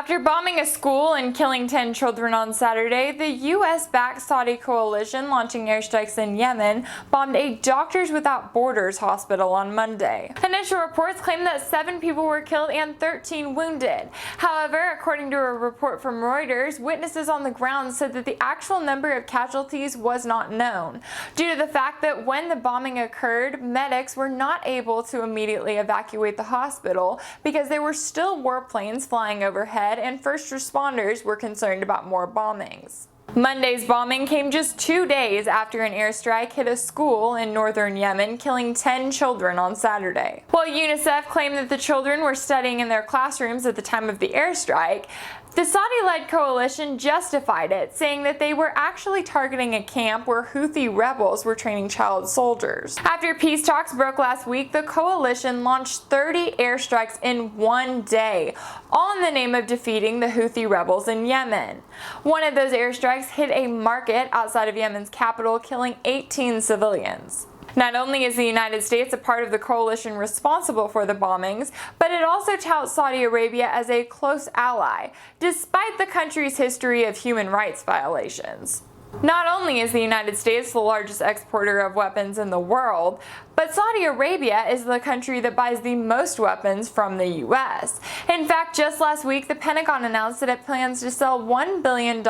After bombing a school and killing 10 children on Saturday, the U.S. backed Saudi coalition launching airstrikes in Yemen bombed a Doctors Without Borders hospital on Monday. Initial reports claim that 7 people were killed and 13 wounded. However, according to a report from Reuters, witnesses on the ground said that the actual number of casualties was not known, due to the fact that when the bombing occurred, medics were not able to immediately evacuate the hospital because there were still warplanes flying overhead and first responders were concerned about more bombings. Monday's bombing came just 2 days after an airstrike hit a school in northern Yemen, killing 10 children on Saturday. While UNICEF claimed that the children were studying in their classrooms at the time of the airstrike, the Saudi-led coalition justified it, saying that they were actually targeting a camp where Houthi rebels were training child soldiers. After peace talks broke last week, the coalition launched 30 airstrikes in 1 day, all in the name of defeating the Houthi rebels in Yemen. One of those airstrikes hit a market outside of Yemen's capital, killing 18 civilians. Not only is the United States a part of the coalition responsible for the bombings, but it also touts Saudi Arabia as a close ally, despite the country's history of human rights violations. Not only is the United States the largest exporter of weapons in the world, but Saudi Arabia is the country that buys the most weapons from the U.S. In fact, just last week, the Pentagon announced that it plans to sell $1 billion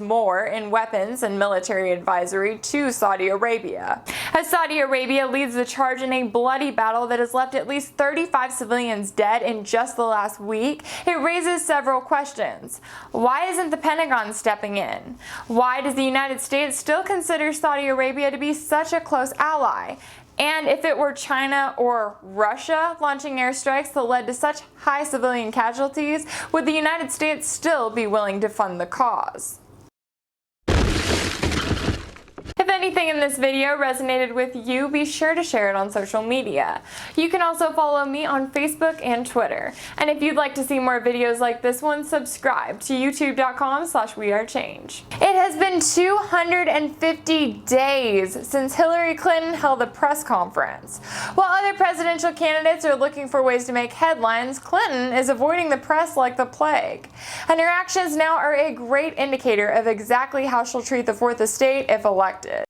more in weapons and military advisory to Saudi Arabia. As Saudi Arabia leads the charge in a bloody battle that has left at least 35 civilians dead in just the last week, it raises several questions. Why isn't the Pentagon stepping in? Why does the United States still consider Saudi Arabia to be such a close ally? And if it were China or Russia launching airstrikes that led to such high civilian casualties, would the United States still be willing to fund the cause? If anything in this video resonated with you, be sure to share it on social media. You can also follow me on Facebook and Twitter. And if you'd like to see more videos like this one, subscribe to youtube.com/WeAreChange. It has been 250 days since Hillary Clinton held a press conference. While other presidential candidates are looking for ways to make headlines, Clinton is avoiding the press like the plague. And her actions now are a great indicator of exactly how she'll treat the Fourth Estate if elected.